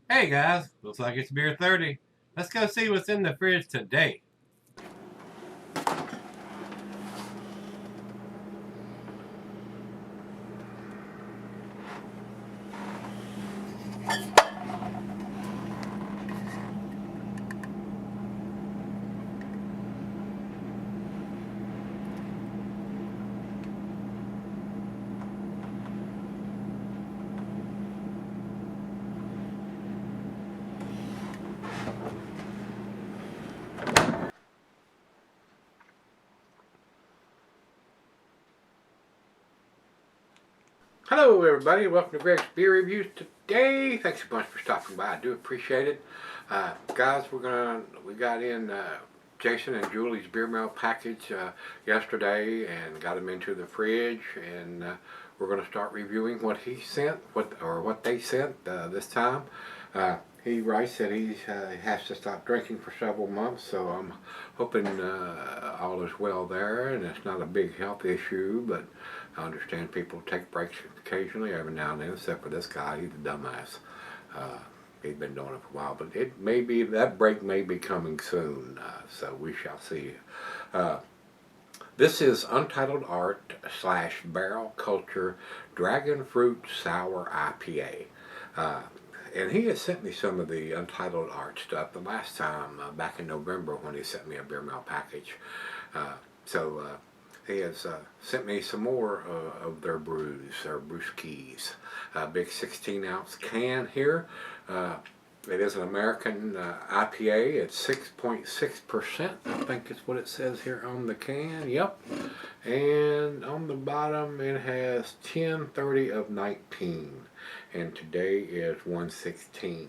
Hey guys, looks like it's beer 30. Let's go see what's in the fridge today. Hello everybody, welcome to Gregsbeerreviews today. Thanks a bunch for stopping by, I do appreciate it. Guys, we got in Jason and Julie's beer mail package yesterday and got them into the fridge, and we're going to start reviewing what he sent, what they sent this time. He writes that he has to stop drinking for several months, so I'm hoping all is well there, and it's not a big health issue, but I understand people take breaks occasionally, every now and then, except for this guy. He's a dumbass. He's been doing it for a while, but it may be, that break may be coming soon, so we shall see. This is Untitled Art / Barrel Culture Dragonfruit Sour IPA. And he had sent me some of the Untitled Art stuff the last time, back in November, when he sent me a beer mail package. So he has sent me some more of their brews, their brewskis. A big 16-ounce can here. It is an American IPA. It's 6.6%. I think is what it says here on the can. Yep. And on the bottom it has 1030 of 19. And today is 116.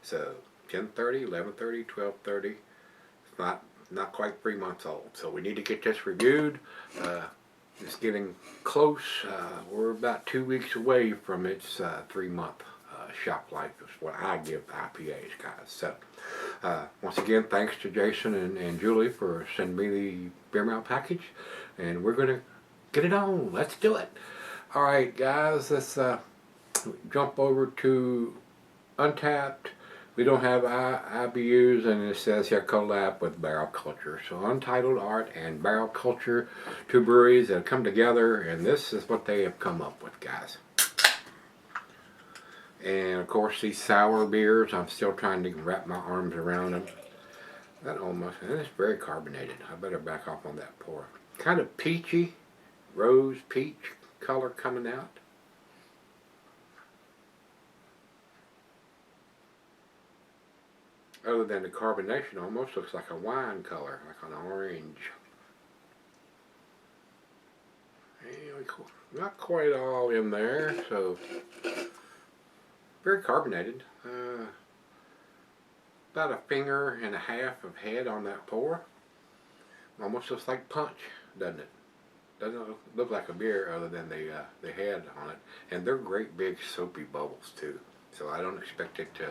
So 1030, 1130, 1230. It's not quite 3 months old. So we need to get this reviewed. It's getting close. We're about 2 weeks away from its 3-month shelf life, is what I give IPAs, guys. So once again, thanks to Jason and Julie for sending me the beer mail package, and we're gonna get it on. Let's do it. All right, guys, let's jump over to Untapped. We don't have IBUs, and it says here collab with Barrel Culture. So Untitled Art and Barrel Culture, two breweries that have come together, and this is what they have come up with, guys. And of course, these sour beers, I'm still trying to wrap my arms around them. That almost, and it's very carbonated. I better back off on that pour. Kind of peachy, rose peach color coming out. Other than the carbonation, almost looks like a wine color, like an orange. And not quite all in there, so very carbonated. About a finger and a half of head on that pour. Almost looks like punch, doesn't it? Doesn't look like a beer other than the head on it. And they're great big soapy bubbles too. So I don't expect it to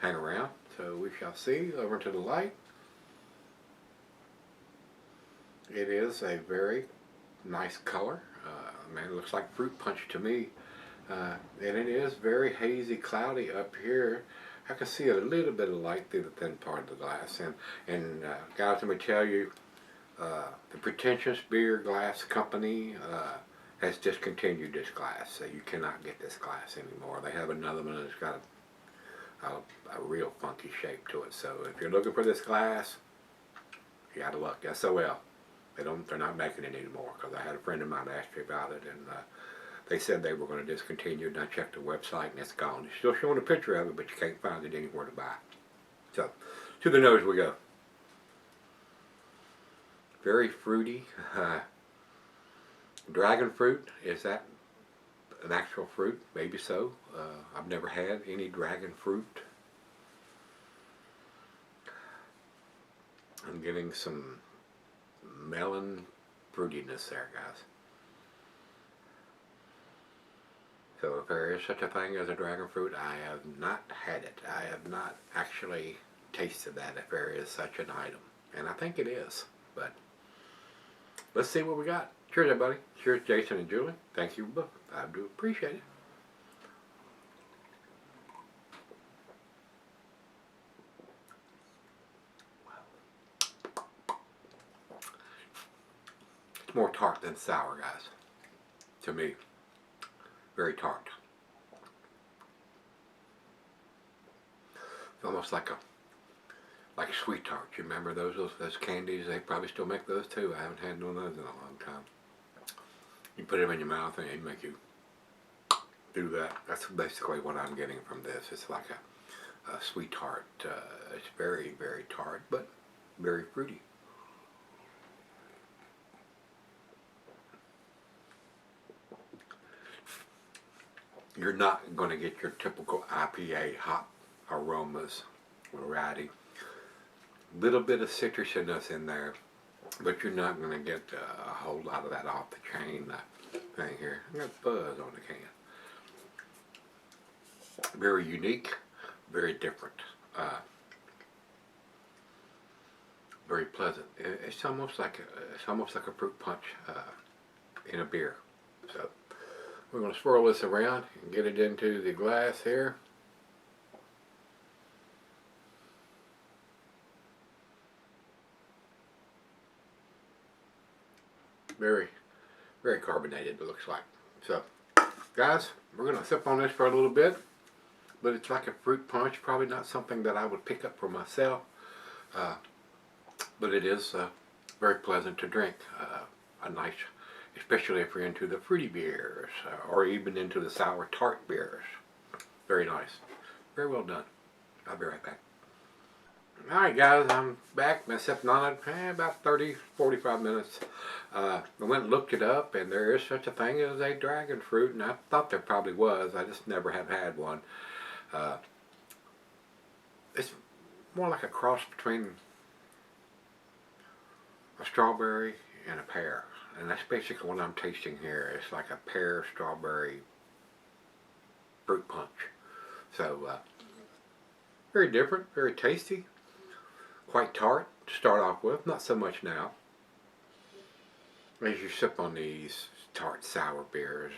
hang around. So we shall see. Over to the light. It is a very nice color. Man, it looks like fruit punch to me. And it is very hazy, cloudy up here. I can see a little bit of light through the thin part of the glass. And guys, let me tell you, the Pretentious Beer Glass Company has discontinued this glass, so you cannot get this glass anymore. They have another one that's got a real funky shape to it. So if you're looking for this glass, you gotta look. SOL. They're not making it anymore, because I had a friend of mine ask me about it, and they said they were going to discontinue it, and I checked the website and it's gone. It's still showing a picture of it, but you can't find it anywhere to buy. So, to the nose we go. Very fruity. Dragon fruit, is that an actual fruit? Maybe so. I've never had any dragon fruit. I'm getting some melon fruitiness there, guys. So if there is such a thing as a dragon fruit, I have not had it. I have not actually tasted that, if there is such an item. And I think it is. But let's see what we got. Cheers, everybody. Cheers, Jason and Julie. Thank you both. I do appreciate it. more tart than sour, guys. To me, very tart. It's almost like sweet tarts. You remember those candies? They probably still make those too. I haven't had one of those in a long time. You put them in your mouth and they make you do that. That's basically what I'm getting from this. It's like a sweet tart. It's very, very tart, but very fruity. You're not going to get your typical IPA hop aromas variety. Little bit of citrusiness in there, but you're not going to get a whole lot of that off the chain thing here. I got buzz on the can. Very unique, very different, very pleasant. It's almost like a fruit punch in a beer. So we're going to swirl this around and get it into the glass here. Very, very carbonated, it looks like. So, guys, we're going to sip on this for a little bit. But it's like a fruit punch. Probably not something that I would pick up for myself. But it is very pleasant to drink. A nice, especially if you're into the fruity beers or even into the sour tart beers. Very nice. Very well done. I'll be right back. Alright guys, I'm back. Been sipping on it about 30-45 minutes. I went and looked it up, and there is such a thing as a dragon fruit, and I thought there probably was. I just never have had one. It's more like a cross between a strawberry and a pear, and that's basically what I'm tasting here. It's like a pear strawberry fruit punch. So very different, very tasty, quite tart to start off with. Not so much now. As you sip on these tart sour beers,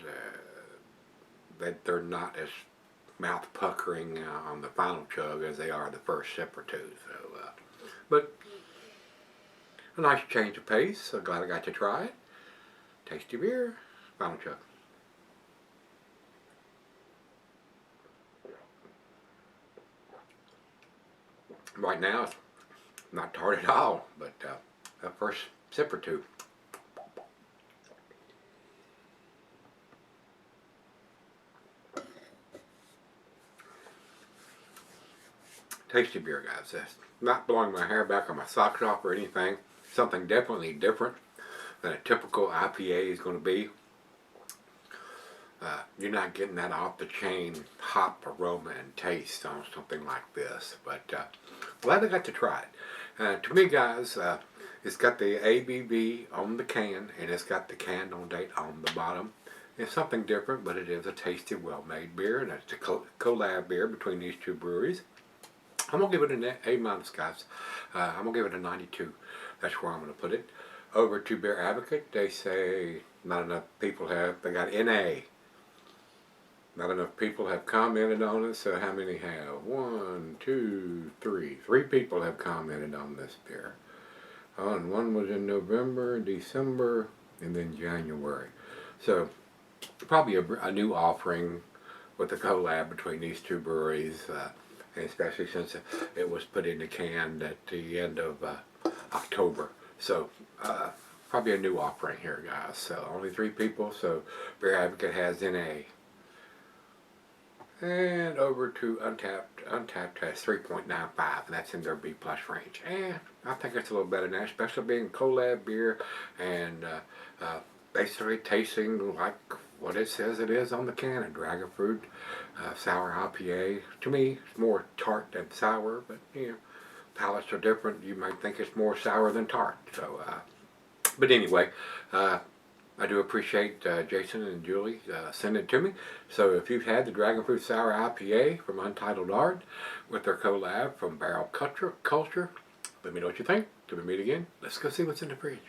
they're not as mouth puckering on the final chug as they are the first sip or two. So, but a nice change of pace. I'm glad I got to try it. Tasty beer, final chug. Right now, it's not tart at all, but that first sip or two. Tasty beer, guys. That's not blowing my hair back or my socks off or anything. Something definitely different than a typical IPA is going to be. You're not getting that off the chain hop aroma and taste on something like this. But glad I got to try it. To me, guys, it's got the ABV on the can, and it's got the candle date on the bottom. It's something different, but it is a tasty, well-made beer, and it's a collab beer between these two breweries. I'm going to give it an A-, guys. I'm going to give it a 92. That's where I'm going to put it. Over to Beer Advocate, they say not enough people have, they got NA. Not enough people have commented on it, so how many have? 1, 2, 3. 3 people have commented on this beer. And one was in November, December, and then January. So, probably a new offering with the collab between these two breweries. Especially since it was put in the can at the end of October. So, probably a new offering here, guys. So, only 3 people, so Beer Advocate has NA. And over to Untapped. Untapped has 3.95, and that's in their B+ range. And I think it's a little better than that, especially being collab beer and basically tasting like what it says it is on the can, a dragon fruit, sour IPA. To me, it's more tart than sour, but you know, palates are different. You might think it's more sour than tart. So, but anyway, I do appreciate Jason and Julie sending it to me. So if you've had the Dragon Fruit Sour IPA from Untitled Art with their collab from Barrel Culture, let me know what you think. Till we meet again, let's go see what's in the fridge.